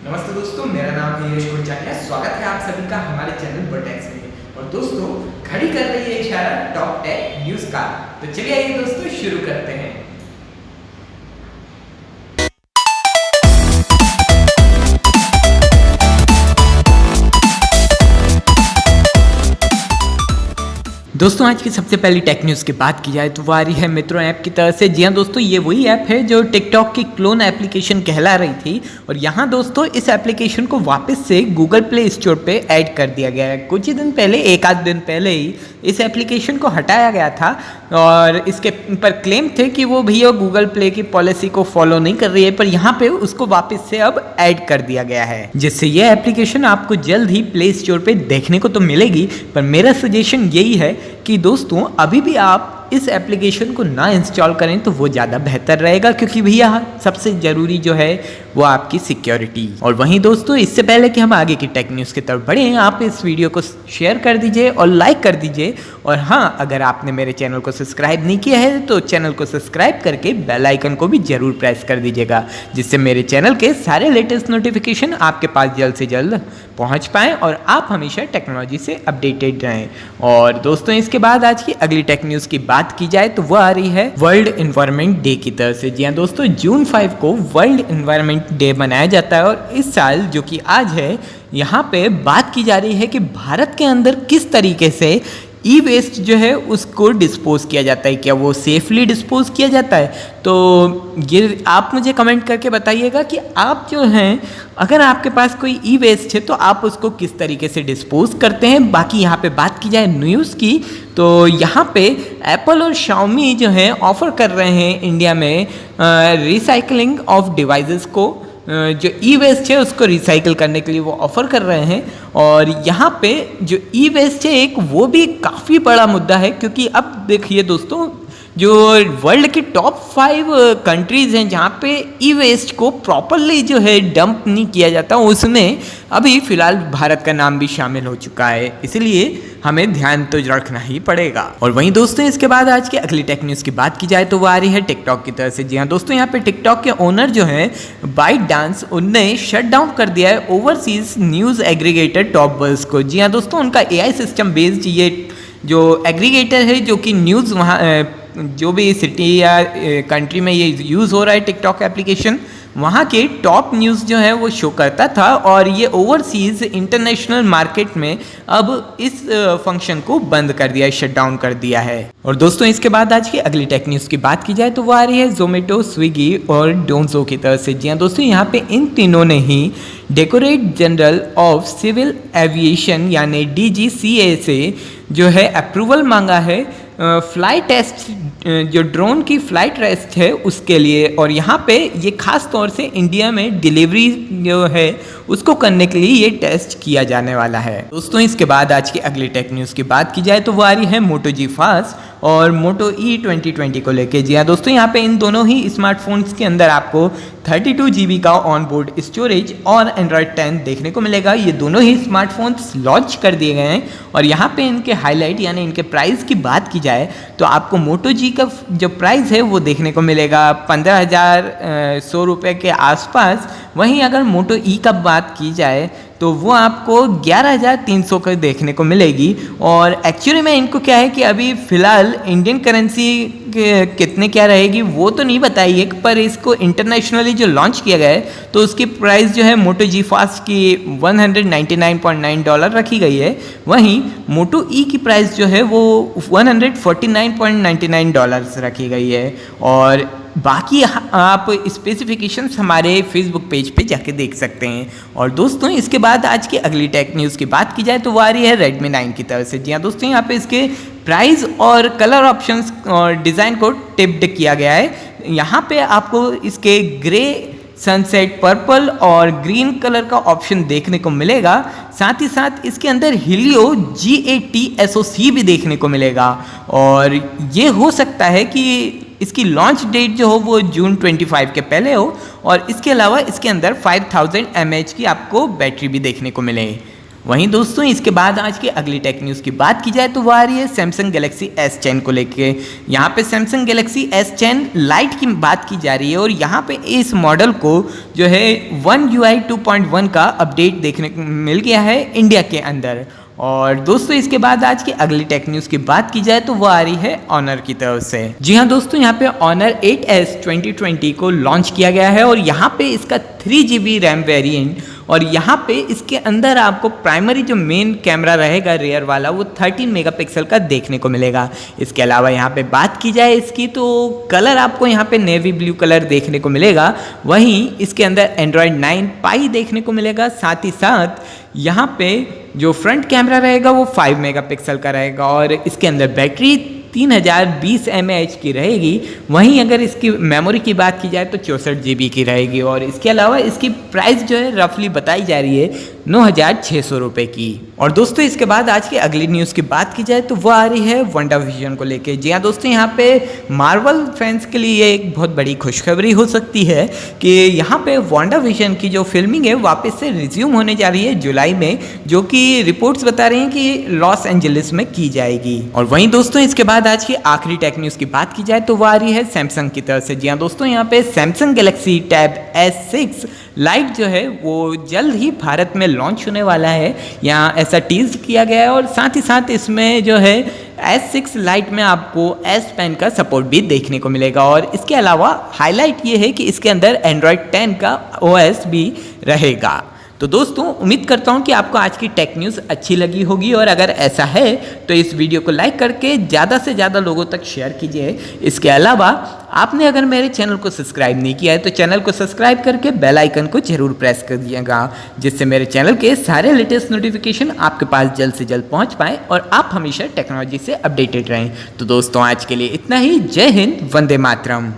नमस्ते दोस्तों, मेरा नाम है यश कुलचानिया। स्वागत है आप सभी का हमारे चैनल बटेक्स में। और दोस्तों, घड़ी कर रही है इशारा टॉप टेक न्यूज का। तो चलिए आइए दोस्तों शुरू करते हैं। दोस्तों, आज की सबसे पहली टेक न्यूज़ की बात की जाए तो वो आ रही है मित्रों ऐप की तरफ से। जी हाँ दोस्तों, ये वही ऐप है जो टिकटॉक की क्लोन एप्लीकेशन कहला रही थी। और यहाँ दोस्तों इस एप्लीकेशन को वापस से गूगल प्ले स्टोर पे ऐड कर दिया गया है। कुछ ही दिन पहले, एक आध दिन पहले ही इस एप्लीकेशन को हटाया गया था और इसके पर क्लेम थे कि वो भैया गूगल प्ले की पॉलिसी को फॉलो नहीं कर रही है, पर यहाँ पे उसको वापस से अब ऐड कर दिया गया है, जिससे ये एप्लीकेशन आपको जल्द ही प्ले स्टोर पे देखने को तो मिलेगी। पर मेरा सजेशन यही है कि दोस्तों अभी भी आप इस एप्लीकेशन को ना इंस्टॉल करें तो वो ज़्यादा बेहतर रहेगा, क्योंकि भैया सबसे ज़रूरी जो है वो आपकी सिक्योरिटी। और वहीं दोस्तों, इससे पहले कि हम आगे की टेक न्यूज़ की तरफ बढ़ें, आप इस वीडियो को शेयर कर दीजिए और लाइक कर दीजिए। और हाँ, अगर आपने मेरे चैनल को सब्सक्राइब नहीं किया है तो चैनल को सब्सक्राइब करके बेल आइकन को भी ज़रूर प्रेस कर दीजिएगा, जिससे मेरे चैनल के सारे लेटेस्ट नोटिफिकेशन आपके पास जल्द से जल्द पहुँच पाएँ और आप हमेशा टेक्नोलॉजी से अपडेटेड रहें। और दोस्तों, इसके बाद आज की अगली टेक न्यूज़ की बात की जाए तो वह आ रही है वर्ल्ड एनवायरनमेंट डे की तरफ से। जी हाँ दोस्तों, जून 5 को वर्ल्ड एनवायरनमेंट डे मनाया जाता है। और इस साल जो कि आज है, यहाँ पे बात की जा रही है कि भारत के अंदर किस तरीके से ई वेस्ट जो है उसको डिस्पोज किया जाता है। क्या वो सेफली डिस्पोज किया जाता है? तो ये आप मुझे कमेंट करके बताइएगा कि आप जो हैं, अगर आपके पास कोई ई वेस्ट है तो आप उसको किस तरीके से डिस्पोज करते हैं। बाकी यहाँ पे बात की जाए न्यूज़ की, तो यहाँ पे एप्पल और शाओमी जो हैं ऑफ़र कर रहे हैं इंडिया में रिसाइकलिंग ऑफ डिवाइसेस को, जो ई वेस्ट है उसको रिसाइकिल करने के लिए वो ऑफ़र कर रहे हैं। और यहाँ पे जो ई वेस्ट है एक वो भी काफ़ी बड़ा मुद्दा है, क्योंकि अब देखिए दोस्तों, जो वर्ल्ड की टॉप 5 कंट्रीज़ हैं जहाँ पे ई वेस्ट को प्रॉपरली जो है डंप नहीं किया जाता, उसमें अभी फ़िलहाल भारत का नाम भी शामिल हो चुका है। इसलिए हमें ध्यान तो रखना ही पड़ेगा। और वहीं दोस्तों, इसके बाद आज की अगली टेक न्यूज़ की बात की जाए तो वो आ रही है टिकटॉक की तरफ से। जी हाँ दोस्तों, यहाँ पे टिकटॉक के ओनर जो हैं बाइट डांस, उनने शट डाउन कर दिया है overseas news aggregator top buzz को। जी हाँ दोस्तों, उनका एआई सिस्टम बेस्ड ये जो एग्रीगेटर है, जो कि न्यूज़ वहाँ जो भी सिटी या कंट्री में ये यूज़ हो रहा है टिकटॉक एप्लीकेशन, वहाँ के टॉप न्यूज़ जो है वो शो करता था। और ये ओवरसीज़ इंटरनेशनल मार्केट में अब इस फंक्शन को बंद कर दिया है, शट डाउन कर दिया है। और दोस्तों, इसके बाद आज की अगली टेक न्यूज़ की बात की जाए तो वो आ रही है जोमेटो, स्विगी और डोंजो की तरफ से। जी हाँ दोस्तों, यहाँ पे इन तीनों ने ही directorate general of civil aviation यानी DGCA से जो है अप्रूवल मांगा है फ्लाइट टेस्ट, जो ड्रोन की फ्लाइट टेस्ट है उसके लिए। और यहाँ पे ये खास तौर से इंडिया में डिलीवरी जो है उसको करने के लिए ये टेस्ट किया जाने वाला है। दोस्तों, इसके बाद आज की अगली टेक न्यूज़ की बात की जाए तो वो आ रही है मोटो जी फास्ट और मोटो E 2020 को लेके। जी हाँ दोस्तों, यहाँ पे इन दोनों ही स्मार्टफोन्स के अंदर आपको 32 GB का ऑन बोर्ड स्टोरेज और एंड्रॉयड 10 देखने को मिलेगा। ये दोनों ही स्मार्टफोन्स लॉन्च कर दिए गए हैं। और यहाँ पे इनके हाईलाइट यानी इनके प्राइस की बात की जाए तो आपको मोटो जी का जो प्राइस है वो देखने को मिलेगा 15,100 रुपये के आसपास। वहीं अगर मोटो E का बात की जाए तो वो आपको 11,300 का देखने को मिलेगी। और एक्चुअली में इनको क्या है कि अभी फ़िलहाल इंडियन करेंसी कितने क्या रहेगी वो तो नहीं बताई है, पर इसको इंटरनेशनली जो लॉन्च किया गया है तो उसकी प्राइस जो है मोटो जी फास्ट की $199.9 रखी गई है। वहीं मोटो E की प्राइस जो है वो $149.99 रखी गई है। और बाकी आप स्पेसिफिकेशंस हमारे फेसबुक पेज पे जाके देख सकते हैं। और दोस्तों, इसके बाद आज की अगली टेक न्यूज़ की बात की जाए तो वो आ रही है Redmi 9 की तरफ से। जी हाँ दोस्तों, यहाँ पे इसके प्राइस और कलर ऑप्शंस और डिज़ाइन को टिप्ड किया गया है। यहाँ पे आपको इसके ग्रे, सनसेट, पर्पल और ग्रीन कलर का ऑप्शन देखने को मिलेगा। साथ ही साथ इसके अंदर हीलियो G80 SoC भी देखने को मिलेगा। और ये हो सकता है कि इसकी लॉन्च डेट जो हो वो जून 25 के पहले हो। और इसके अलावा इसके अंदर 5000 mAh की आपको बैटरी भी देखने को मिले। वहीं दोस्तों इसके बाद आज की अगली टेक न्यूज़ की बात की जाए तो वो आ रही है सैमसंग गैलेक्सी S10 को लेके। यहाँ पे सैमसंग गैलेक्सी S10 लाइट की बात की जा रही है और यहाँ पे इस मॉडल को जो है One UI 2.1 का अपडेट देखने को मिल गया है इंडिया के अंदर। और दोस्तों इसके बाद आज की अगली टेक न्यूज़ की बात की जाए तो वो आ रही है ऑनर की तरफ से। जी हाँ दोस्तों, यहाँ पे ऑनर 8S 2020 को लॉन्च किया गया है और यहाँ पे इसका 3GB रैम वेरिएंट और यहाँ पे इसके अंदर आपको प्राइमरी जो मेन कैमरा रहेगा रियर वाला वो 13 मेगापिक्सल का देखने को मिलेगा। इसके अलावा यहाँ पे बात की जाए इसकी तो कलर आपको यहाँ पे नेवी ब्लू कलर देखने को मिलेगा। वहीं इसके अंदर Android 9 Pie देखने को मिलेगा। साथ ही साथ यहाँ पे जो फ्रंट कैमरा रहेगा वो 5 मेगापिक्सल का रहेगा और इसके अंदर बैटरी 3020 mAh की रहेगी। वहीं अगर इसकी मेमोरी की बात की जाए तो 64 GB की रहेगी और इसके अलावा इसकी प्राइस जो है रफली बताई जा रही है 9,600 रुपये की। और दोस्तों इसके बाद आज की अगली न्यूज़ की बात की जाए तो वो आ रही है WandaVision को लेके। जी हाँ दोस्तों, यहाँ पे मार्वल फैंस के लिए एक बहुत बड़ी खुशखबरी हो सकती है कि यहाँ पे WandaVision की जो फिल्मिंग है वापस से रिज्यूम होने जा रही है जुलाई में, जो कि रिपोर्ट्स बता रही हैं कि लॉस एंजलिस में की जाएगी। और वहीं दोस्तों इसके बाद आज की आखिरी टेक न्यूज़ की बात की जाए तो वो आ रही है सैमसंग की तरफ से। जी हाँ दोस्तों, यहाँ पे Samsung Galaxy tab S6 light जो है वो जल्द ही भारत में लॉन्च होने वाला है, यहाँ ऐसा टीज किया गया है। और साथ ही साथ इसमें जो है S6 लाइट में आपको S Pen का सपोर्ट भी देखने को मिलेगा और इसके अलावा हाईलाइट ये है कि इसके अंदर Android 10 का OS भी रहेगा। तो दोस्तों उम्मीद करता हूँ कि आपको आज की टेक न्यूज़ अच्छी लगी होगी और अगर ऐसा है तो इस वीडियो को लाइक करके ज़्यादा से ज़्यादा लोगों तक शेयर कीजिए। इसके अलावा आपने अगर मेरे चैनल को सब्सक्राइब नहीं किया है तो चैनल को सब्सक्राइब करके बेल आइकन को जरूर प्रेस कर दीजिएगा, जिससे मेरे चैनल के सारे लेटेस्ट नोटिफिकेशन आपके पास जल्द से जल्द पहुँच पाएँ और आप हमेशा टेक्नोलॉजी से अपडेटेड रहें। तो दोस्तों आज के लिए इतना ही। जय हिंद, वंदे मातरम।